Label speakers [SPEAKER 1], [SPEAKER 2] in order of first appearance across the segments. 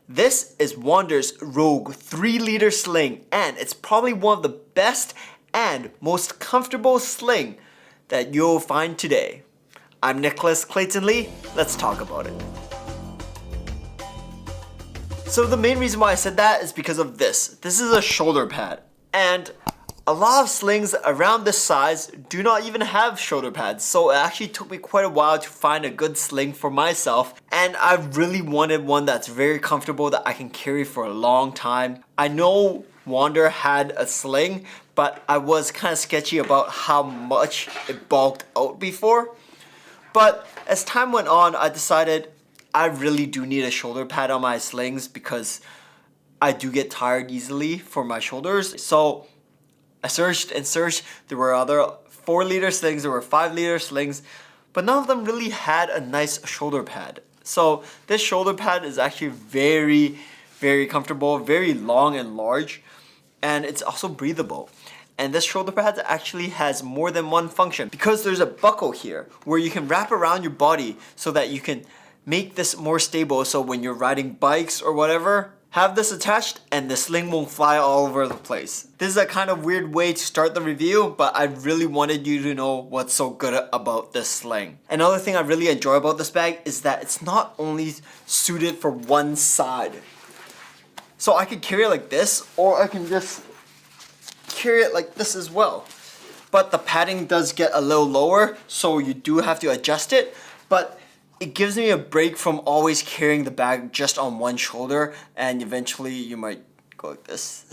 [SPEAKER 1] This is Wandrd Rogue 3-liter sling, and it's probably one of the best and most comfortable sling that you'll find today. I'm Nicholas Clayton Lee, let's talk about it. So the main reason why I said that is because of this. This is a shoulder pad, and a lot of slings around this size do not even have shoulder pads, so it actually took me quite a while to find a good sling for myself, and I really wanted one that's very comfortable that I can carry for a long time. I know Wandrd had a sling, but I was kind of sketchy about how much it bulked out before. But as time went on, I decided I really do need a shoulder pad on my slings because I do get tired easily for my shoulders. So I searched and searched. There were other 4-liter slings, there were 5-liter slings, but none of them really had a nice shoulder pad. So this shoulder pad is actually very, very comfortable, very long and large, and it's also breathable. And this shoulder pad actually has more than one function because there's a buckle here where you can wrap around your body so that you can make this more stable, so when you're riding bikes or whatever, have this attached and the sling won't fly all over the place. This is a kind of weird way to start the review, but I really wanted you to know what's so good about this sling. Another thing I really enjoy about this bag is that it's not only suited for one side. So I can carry it like this, or I can just carry it like this as well. But the padding does get a little lower, so you do have to adjust it, but it gives me a break from always carrying the bag just on one shoulder, and eventually you might go like this.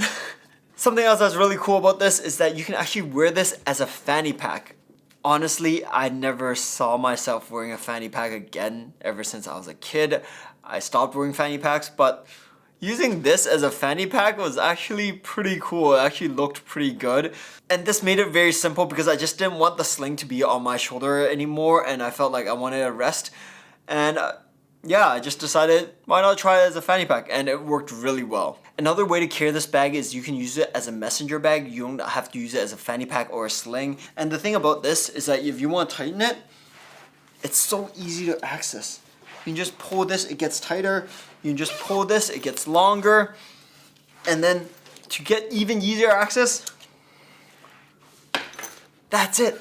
[SPEAKER 1] Something else that's really cool about this is that you can actually wear this as a fanny pack. Honestly, I never saw myself wearing a fanny pack again ever since I was a kid. I stopped wearing fanny packs, but using this as a fanny pack was actually pretty cool. It actually looked pretty good. And this made it very simple because I just didn't want the sling to be on my shoulder anymore, and I felt like I wanted a rest. And yeah, I just decided, why not try it as a fanny pack? And it worked really well. Another way to carry this bag is you can use it as a messenger bag. You don't have to use it as a fanny pack or a sling. And the thing about this is that if you want to tighten it, it's so easy to access. You can just pull this, it gets tighter. You can just pull this, it gets longer. And then to get even easier access, that's it.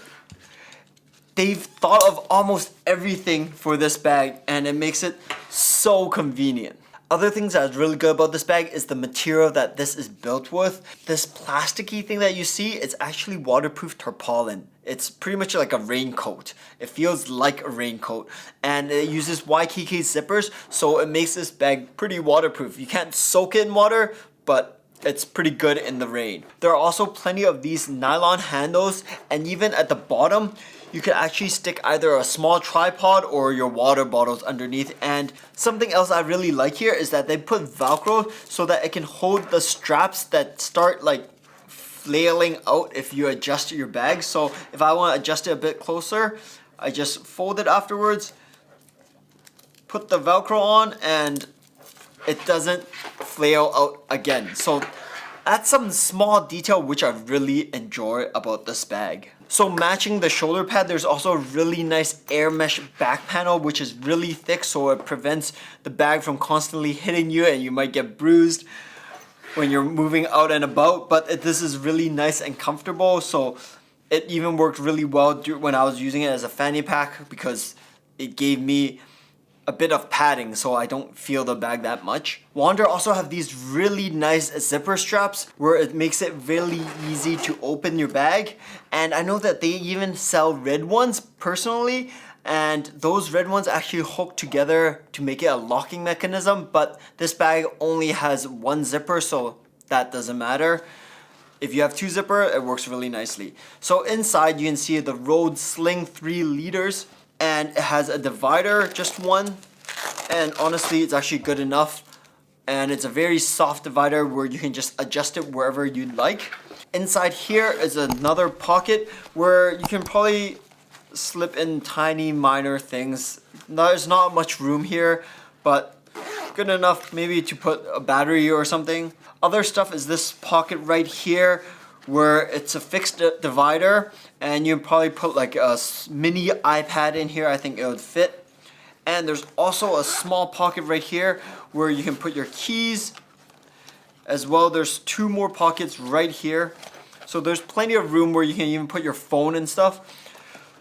[SPEAKER 1] They've thought of almost everything for this bag, and it makes it so convenient. Other things that's really good about this bag is the material that this is built with. This plasticky thing that you see, it's actually waterproof tarpaulin. It's pretty much like a raincoat. It feels like a raincoat, and it uses YKK zippers, so it makes this bag pretty waterproof. You can't soak it in water, but it's pretty good in the rain. There are also plenty of these nylon handles, and even at the bottom, you can actually stick either a small tripod or your water bottles underneath. And something else I really like here is that they put Velcro so that it can hold the straps that start like flailing out if you adjust your bag. So if I want to adjust it a bit closer, I just fold it afterwards, put the Velcro on, and it doesn't flail out again. So that's some small detail which I really enjoy about this bag. So matching the shoulder pad, there's also a really nice air mesh back panel which is really thick, so it prevents the bag from constantly hitting you and you might get bruised when you're moving out and about. But this is really nice and comfortable, so it even worked really well when I was using it as a fanny pack because it gave me a bit of padding so I don't feel the bag that much. Wandrd also have these really nice zipper straps where it makes it really easy to open your bag, and I know that they even sell red ones personally, and those red ones actually hook together to make it a locking mechanism, but this bag only has one zipper, so that doesn't matter. If you have 2 zipper, it works really nicely. So inside you can see the Rogue Sling 3 liters, and it has a divider, just one, and honestly it's actually good enough, and it's a very soft divider where you can just adjust it wherever you'd like. Inside here is another pocket where you can probably slip in tiny minor things. There's not much room here, but good enough maybe to put a battery or something. Other stuff is this pocket right here where it's a fixed divider, and you can probably put like a mini iPad in here. I think it would fit. And there's also a small pocket right here where you can put your keys. As well, there's 2 more pockets right here. So there's plenty of room where you can even put your phone and stuff.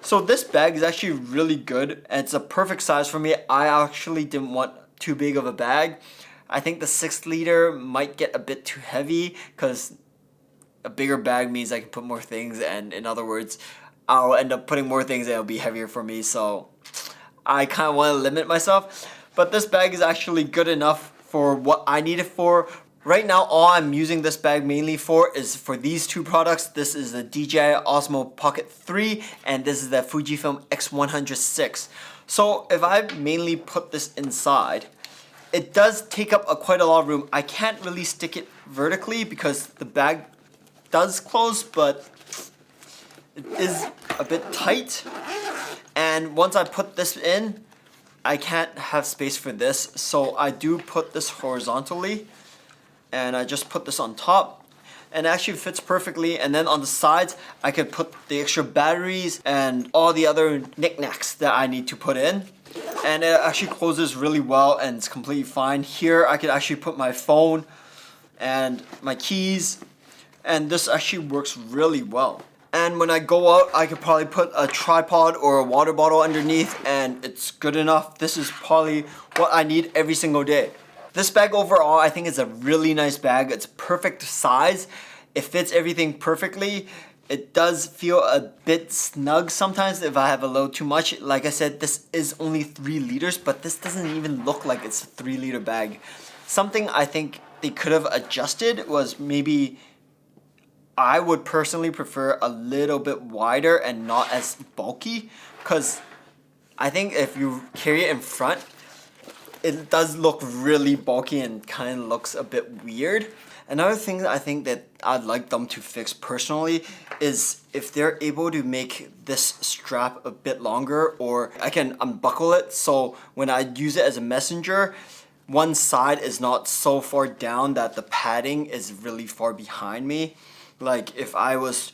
[SPEAKER 1] So this bag is actually really good, and it's a perfect size for me. I actually didn't want too big of a bag. I think the 6 liter might get a bit too heavy because a bigger bag means I can put more things, and in other words, I'll end up putting more things and it'll be heavier for me. So I kind of want to limit myself. But this bag is actually good enough for what I need it for. Right now, all I'm using this bag mainly for is for these 2 products. This is the DJI Osmo Pocket 3 and this is the Fujifilm X100VI. So if I mainly put this inside, it does take up quite a lot of room. I can't really stick it vertically because the bag does close, but it is a bit tight. And once I put this in, I can't have space for this. So I do put this horizontally. And I just put this on top, and it actually fits perfectly. And then on the sides, I could put the extra batteries and all the other knickknacks that I need to put in. And it actually closes really well and it's completely fine. Here, I could actually put my phone and my keys, and this actually works really well. And when I go out, I could probably put a tripod or a water bottle underneath, and it's good enough. This is probably what I need every single day. This bag overall, I think is a really nice bag. It's perfect size. It fits everything perfectly. It does feel a bit snug sometimes if I have a little too much. Like I said, this is only 3 liters, but this doesn't even look like it's a 3 liter bag. Something I think they could have adjusted was maybe, I would personally prefer a little bit wider and not as bulky, because I think if you carry it in front, it does look really bulky and kind of looks a bit weird. Another thing that I think that I'd like them to fix personally is if they're able to make this strap a bit longer, or I can unbuckle it so when I use it as a messenger, one side is not so far down that the padding is really far behind me. Like if I was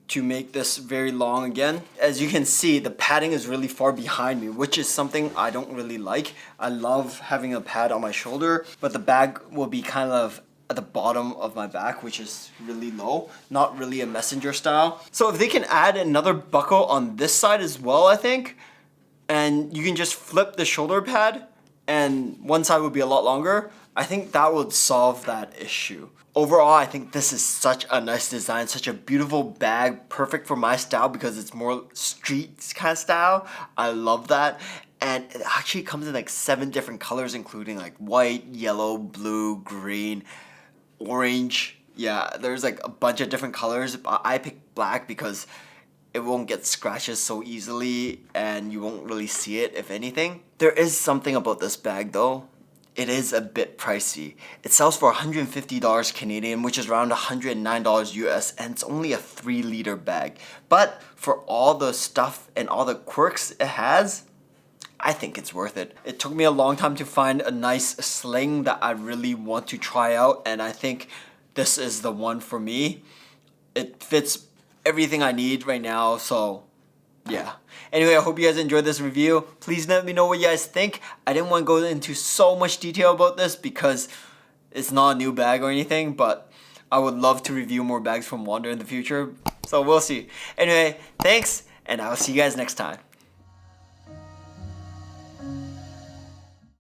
[SPEAKER 1] to make this very long again, as you can see, the padding is really far behind me, which is something I don't really like. I love having a pad on my shoulder, but the bag will be kind of at the bottom of my back, which is really low, not really a messenger style. So if they can add another buckle on this side as well, I think, and you can just flip the shoulder pad and one side would be a lot longer, I think that would solve that issue. Overall, I think this is such a nice design, such a beautiful bag, perfect for my style because it's more street kind of style. I love that. And it actually comes in like 7 different colors, including like white, yellow, blue, green, orange. Yeah, there's like a bunch of different colors. I picked black because it won't get scratches so easily and you won't really see it, if anything. There is something about this bag though. It is a bit pricey. It sells for $150 Canadian, which is around $109 US, and it's only a 3 liter bag. But for all the stuff and all the quirks it has, I think it's worth it. It took me a long time to find a nice sling that I really want to try out, and I think this is the one for me. It fits everything I need right now, so yeah. Anyway, I hope you guys enjoyed this review. Please let me know what you guys think. I didn't want to go into so much detail about this because it's not a new bag or anything, but I would love to review more bags from Wandrd in the future. So we'll see. Anyway, thanks, and I will see you guys next time.